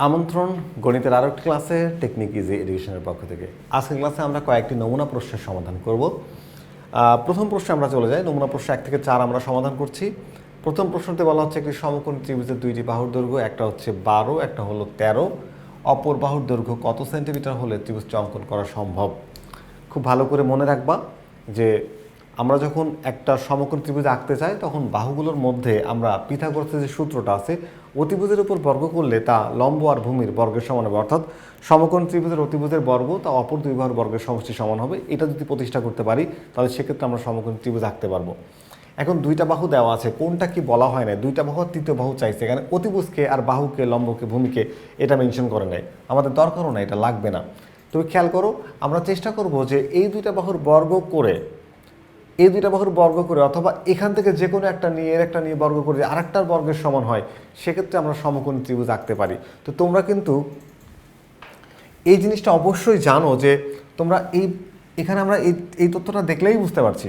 আমন্ত্রণ গণিতের আরও একটি ক্লাসে টেকনিক ইজি এডুকেশনের পক্ষ থেকে। আজকের ক্লাসে আমরা কয়েকটি নমুনা প্রশ্নের সমাধান করব। প্রথম প্রশ্নে আমরা চলে যাই। নমুনা প্রশ্ন 1 থেকে 4 আমরা সমাধান করছি। প্রথম প্রশ্নতে বলা হচ্ছে একটি সমকোণী ত্রিভুজের দুইটি বাহুর দৈর্ঘ্য, একটা হচ্ছে 12, একটা হলো 13। অপর বাহুর দৈর্ঘ্য কত সেন্টিমিটার হলে ত্রিভুজটি অঙ্কন করা সম্ভব? খুব ভালো করে মনে রাখবা যে আমরা যখন একটা সমকোণ ত্রিভুজ আঁকতে চাই তখন বাহুগুলোর মধ্যে আমরা পিথাগোরাসের যে সূত্রটা আছে, অতিভুজের উপর বর্গ করলে তা লম্ব আর ভূমির বর্গের সমান হবে। অর্থাৎ সমকোণ ত্রিভুজের অতিভুজের বর্গ তা অপর দুই বাহুর বর্গের সমষ্টি সমান হবে। এটা যদি প্রতিষ্ঠা করতে পারি তাহলে সেক্ষেত্রে আমরা সমকোণ ত্রিভুজ আঁকতে পারবো। এখন দুইটা বাহু দেওয়া আছে, কোনটা কি বলা হয় না, দুইটা বাহু আর তৃতীয় বাহু চাইছে। এখানে অতিভুজকে আর বাহুকে, লম্বকে, ভূমিকে এটা মেনশন করে নেয়, আমাদের দরকারও না, এটা লাগবে না। তুমি খেয়াল করো, আমরা চেষ্টা করব যে এই দুইটা বাহুর বর্গ করে অথবা এখান থেকে যে কোনো একটা নিয়ে এর একটা নিয়ে বর্গ করে আরেকটার বর্গের সমান হয়, সেক্ষেত্রে আমরা সমকোণী ত্রিভুজ আঁকতে পারি। তো তোমরা কিন্তু এই জিনিসটা অবশ্যই জানো যে তোমরা এখানে আমরা এই তথ্যটা দেখলেই বুঝতে পারছি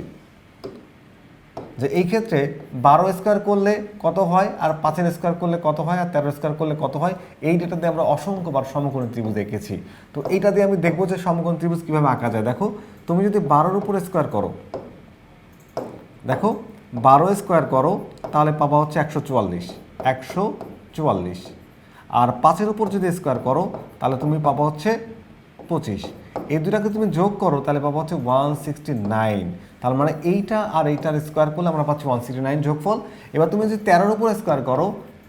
যে এই ক্ষেত্রে 12 স্কোয়ার করলে কত হয়, আর 5 স্কোয়ার করলে কত হয়, আর 13 স্কোয়ার করলে কত হয়। এই ডেটা দিয়ে আমরা অসংখ্যবার সমকোণী ত্রিভুজ এঁকেছি। তো এইটা দিয়ে আমি দেখবো যে সমকোণী ত্রিভুজ কীভাবে আঁকা যায়। দেখো, তুমি যদি 12-র উপর স্কোয়ার করো, দেখো 12 স্কোয়ার করো তাহলে পাবা হচ্ছে 144। আর 5-এর উপর যদি স্কোয়ার করো তাহলে তুমি পাবা হচ্ছে 25। এই দুটাকে তুমি যোগ করো তাহলে পাবা হচ্ছে 169। তার মানে এইটা আর এইটার স্কোয়ার করলে আমরা পাচ্ছি 169 যোগফল। এবার তুমি যদি 13-র উপর স্কোয়ার করো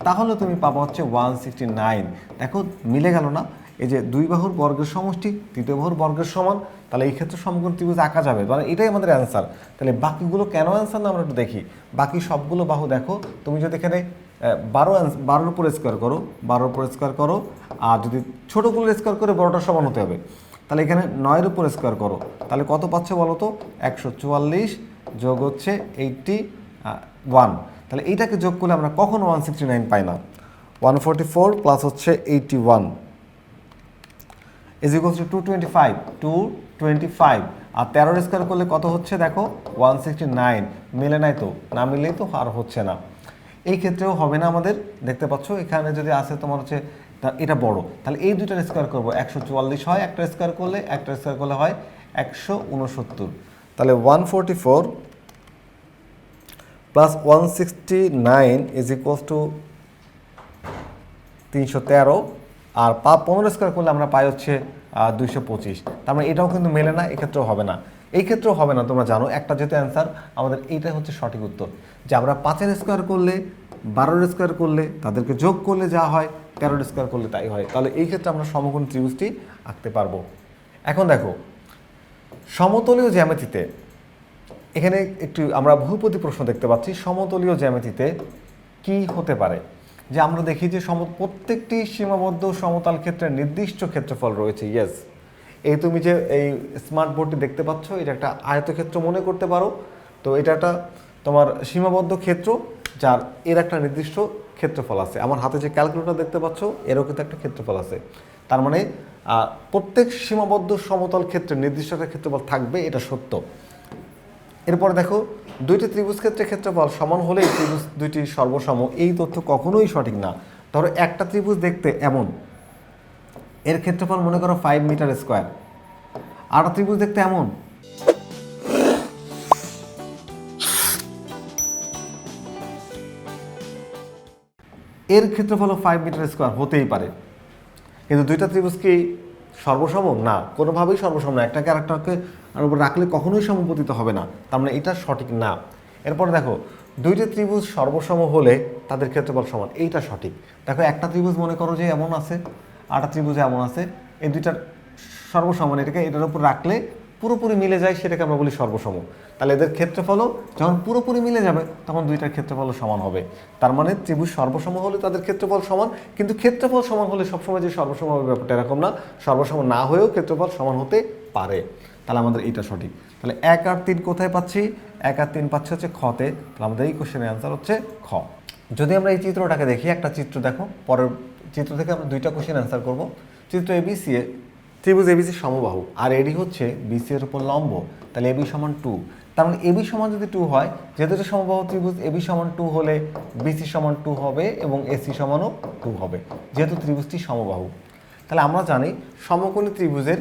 তাহলে তুমি পাবা হচ্ছে 169। দেখো মিলে গেল না? এই যে দুই বাহুর বর্গের সমষ্টি তৃতীয় বাহুর বর্গের সমান, তাহলে এই ক্ষেত্রে সমকোণ ত্রিভুজ আঁকা যাবে। মানে এটাই আমাদের অ্যান্সার। তাহলে বাকিগুলো কেন অ্যান্সার না আমরা একটু দেখি। বাকি সবগুলো বাহু দেখো, তুমি যদি এখানে 12-র উপর স্কোয়ার করো, 12-র উপর স্কোয়ার করো, আর যদি ছোটোগুলোর স্কোয়ার করে বড়টার সমান হতে হবে। তাহলে এখানে 9-এর উপর স্কোয়ার করো, তাহলে কত পাচ্ছে বলো তো? 144 যোগ হচ্ছে 81। তাহলে এইটাকে যোগ করলে আমরা কখনো 169 পাই না। 144 প্লাস হচ্ছে 81 ইজ ইকুয়ালস টু 225। আর 13 স্কোয়ার করলে কত হচ্ছে দেখো? 169। মিলে নাই তো? না মিললেই তো আর হচ্ছে না। এই ক্ষেত্রেও হবে না আমাদের। দেখতে পাচ্ছ এখানে যদি আসে তোমার হচ্ছে এটা বড়, তাহলে এই দুইটার স্কোয়ার করবো। 144 হয় একটা স্কোয়ার করলে হয় 169। তাহলে 144 প্লাস 169 ইজ ইকুয়ালস টু 313। আর 15 স্কোয়ার করলে আমরা পাই হচ্ছে 225। তার মানে এটাও কিন্তু মেলে না, এক্ষেত্রেও হবে না, এই ক্ষেত্রেও হবে না। তোমরা জানো একটা যেহেতু অ্যান্সার, আমাদের এইটাই হচ্ছে সঠিক উত্তর। যে আমরা 5-এর স্কোয়ার করলে 12-এর স্কোয়ার করলে তাদেরকে যোগ করলে যা হয়, 13-এর স্কোয়ার করলে তাই হয়। তাহলে এই ক্ষেত্রে আমরা সমকোণ ত্রিভুজটি আঁকতে পারবো। এখন দেখো সমতলীয় জ্যামিতিতে, এখানে একটু আমরা বহুপদী প্রশ্ন দেখতে পাচ্ছি। সমতলীয় জ্যামিতিতে কি হতে পারে? যে আমরা দেখি যে প্রত্যেকটি সীমাবদ্ধ সমতল ক্ষেত্রের নির্দিষ্ট ক্ষেত্রফল রয়েছে। ইয়েস, এই তুমি যে এই স্মার্ট বোর্ডটি দেখতে পাচ্ছ, এটা একটা আয়তক্ষেত্র মনে করতে পারো। তো এটা একটা তোমার সীমাবদ্ধ ক্ষেত্র, যার এর একটা নির্দিষ্ট ক্ষেত্রফল আছে। আমার হাতে যে ক্যালকুলেটর দেখতে পাচ্ছ, এরও কিন্তু একটা ক্ষেত্রফল আছে। তার মানে প্রত্যেক সীমাবদ্ধ সমতল ক্ষেত্রের নির্দিষ্ট একটা ক্ষেত্রফল থাকবে, এটা সত্য। এরপর দেখো, দুইটি ত্রিভুজ ক্ষেত্রের ক্ষেত্রফল সমান হলে এই ত্রিভুজ দুইটি সর্বসম, এই তথ্য কখনোই সঠিক না। ধরো একটা ত্রিভুজ দেখতে এমন, এর ক্ষেত্রফল মনে করো 5 মিটার স্কোয়ার। আর একটা ত্রিভুজ দেখতে এমন, এর ক্ষেত্রফল 5 মিটার স্কোয়ার হতেই পারে। কিন্তু দুইটা ত্রিভুজ কি সর্বসম? না, কোনোভাবেই সর্বসম না। একটাকে আরেকটাকে আর উপর রাখলে কখনোই সমপতিত হবে না। তার মানে এটা সঠিক না। এরপর দেখো, দুইটা ত্রিভুজ সর্বসম হলে তাদের ক্ষেত্রফল সমান, এইটা সঠিক। দেখো একটা ত্রিভুজ মনে করো যে এমন আছে, আরেকটা ত্রিভুজ এমন আছে, এই দুইটার সর্বসমান, এটাকে এটার উপর রাখলে পুরোপুরি মিলে যায়, সেটাকে আমরা বলি সর্বসম। তাহলে এদের ক্ষেত্রফলও যখন পুরোপুরি মিলে যাবে তখন দুইটার ক্ষেত্রফলও সমান হবে। তার মানে ত্রিভুজ সর্বসম হলে তাদের ক্ষেত্রফল সমান, কিন্তু ক্ষেত্রফল সমান হলে সবসময় যে সর্বসম হবে ব্যাপারটা এরকম না। সর্বসম না হয়েও ক্ষেত্রফল সমান হতে পারে। তাহলে আমাদের এইটা সঠিক। তাহলে 1 আর 3 কোথায় পাচ্ছি? 1 আর 3 পাচ্ছি হচ্ছে খতে। তাহলে আমাদের এই কোশ্চেনের অ্যান্সার হচ্ছে খ। যদি আমরা এই চিত্রটাকে দেখি, একটা চিত্র দেখো, পরের চিত্র থেকে আমরা দুইটা কোশ্চেন অ্যান্সার করব। চিত্র এবিসি, ত্রিভুজ এবিসি সমবাহু, আর এডি হচ্ছে বিসি এর উপর লম্ব। তাহলে এবি সমান 2, তার মানে এবি সমান যদি 2 হয়, যেহেতু এটা সমবাহু ত্রিভুজ, এবি সমান 2 হলে বিসি সমান 2 হবে এবং এসি সমানও 2 হবে, যেহেতু ত্রিভুজটি সমবাহু। তাহলে আমরা জানি সমকোণী ত্রিভুজের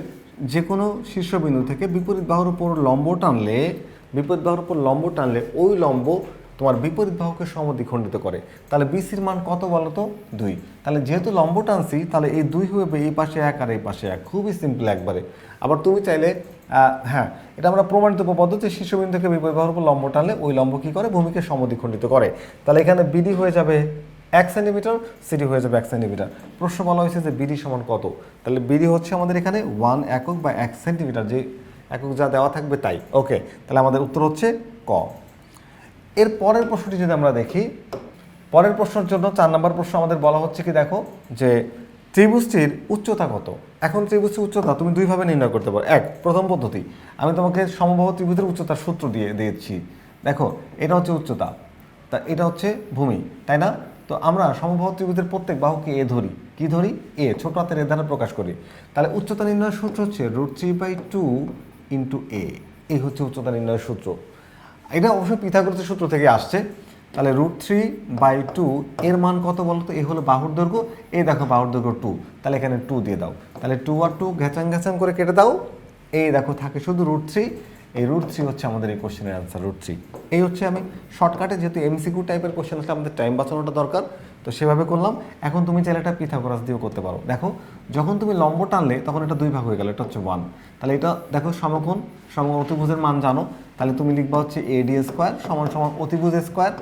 যে কোনো শীর্ষবিন্দু থেকে বিপরীত বাহুর উপর লম্ব টানলে ওই লম্ব তোমার বিপরীত বাহুকে সমদ্বিখণ্ডিত করে। তাহলে বিসির মান কত বলো তো? 2। তাহলে যেহেতু লম্ব টানছি, তাহলে এই 2 হবে এই পাশে 1 আর এই পাশে 1, খুবই সিম্পল একবারে। আবার তুমি চাইলে হ্যাঁ, এটা আমরা প্রমাণিত পদ্ধতি, শীর্ষবিন্দু থেকে বিপরীত বাহুর উপর লম্ব টানলে ওই লম্ব কী করে? ভূমিকে সমদ্বিখণ্ডিত করে। তাহলে এখানে বিডি হয়ে যাবে 1 সেন্টিমিটার, সিডি হয়ে যাবে 1 সেন্টিমিটার। প্রশ্ন বলা হয়েছে যে বিডি সমান কত? তাহলে বিডি হচ্ছে আমাদের এখানে 1 একক বা 1 সেন্টিমিটার, যে একক যা দেওয়া থাকবে তাই। ওকে, তাহলে আমাদের উত্তর হচ্ছে ক। এর পরের প্রশ্নটি যদি আমরা দেখি, পরের প্রশ্নের জন্য 4 নম্বর প্রশ্ন আমাদের বলা হচ্ছে কি, দেখো যে ত্রিভুজটির উচ্চতা কত। এখন ত্রিভুজটির উচ্চতা তুমি দুইভাবে নির্ণয় করতে পারো। প্রথম পদ্ধতি, আমি তোমাকে সমবাহু ত্রিভুজের উচ্চতার সূত্র দিয়েছি। দেখো, এটা হচ্ছে উচ্চতা, তা এটা হচ্ছে ভূমি, তাই না? তো আমরা সমবাহু ত্রিভুজের প্রত্যেক বাহুকে এ ধরি। কি ধরি? এ, ছোট হাতের এ দ্বারা প্রকাশ করি। তাহলে উচ্চতা নির্ণয়ের সূত্র হচ্ছে √3/2 × a। এই হচ্ছে উচ্চতা নির্ণয়ের সূত্র। এটা অবশ্যই পিথাগোরাসের সূত্র থেকে আসছে। তাহলে √3/2 এর মান কত বলতো? এ হলো বাহুর দৈর্ঘ্য, এই দেখো বাহুর দৈর্ঘ্য 2, তাহলে এখানে 2 দিয়ে দাও। তাহলে 2 আর 2 ঘ্যাচাং করে কেটে দাও, এই দেখো থাকে শুধু √3। এই √3 হচ্ছে আমাদের এই কোশ্চেনের অ্যান্সার, √3। এই হচ্ছে আমি শর্টকাটে, যেহেতু এমসিকিউ টাইপের কোশ্চেন আসলে আমাদের টাইম বাঁচানোটা দরকার, তো সেভাবে করলাম। এখন তুমি চাইলে এটা পিথাগোরাস দিয়েও করতে পারো। দেখো, যখন তুমি লম্ব টানলে তখন এটা 2 ভাগ হয়ে গেল, এটা হচ্ছে 1। তাহলে এটা দেখো সমকোণ অতিভুজের মান জানো, তাহলে তুমি লিখবা হচ্ছে AD স্কোয়ার সমান অতিভুজ স্কোয়ার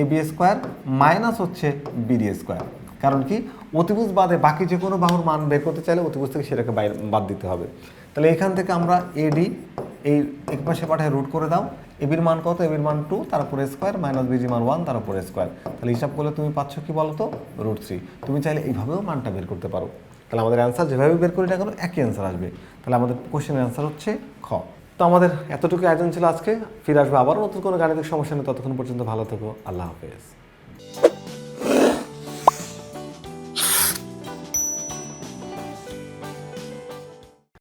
AB স্কোয়ার মাইনাস হচ্ছে BD স্কোয়ার। কারণ কি, অতিভুজ বাদে বাকি যে কোনো বাহুর মান বের করতে চাইলে অতিভুজ থেকে সেটাকে বাদ দিতে হবে। তাহলে এখান থেকে আমরা AD এই এক পাশে পাঠায় রুট করে দাও। এবির মান কত? এবির মান 2, তার উপরে স্কোয়ার, মাইনাস বিজি মান 1, তার উপরে স্কোয়ার। তাহলে হিসাব করলে তুমি পাচ্ছ কি বলতো? √3। তুমি চাইলে এইভাবেও মানটা বের করতে পারো। তাহলে আমাদের অ্যান্সার যেভাবে বের করি না কেন একই অ্যান্সার আসবে। তাহলে আমাদের কোশ্চেনের অ্যান্সার হচ্ছে খ। তো আমাদের এতটুকু আয়োজন ছিল আজকে। ফিরে আসবে আবারও নতুন কোনো গাণিতিক সমস্যা নিয়ে। ততক্ষণ পর্যন্ত ভালো থেকো। আল্লাহ হাফেজ।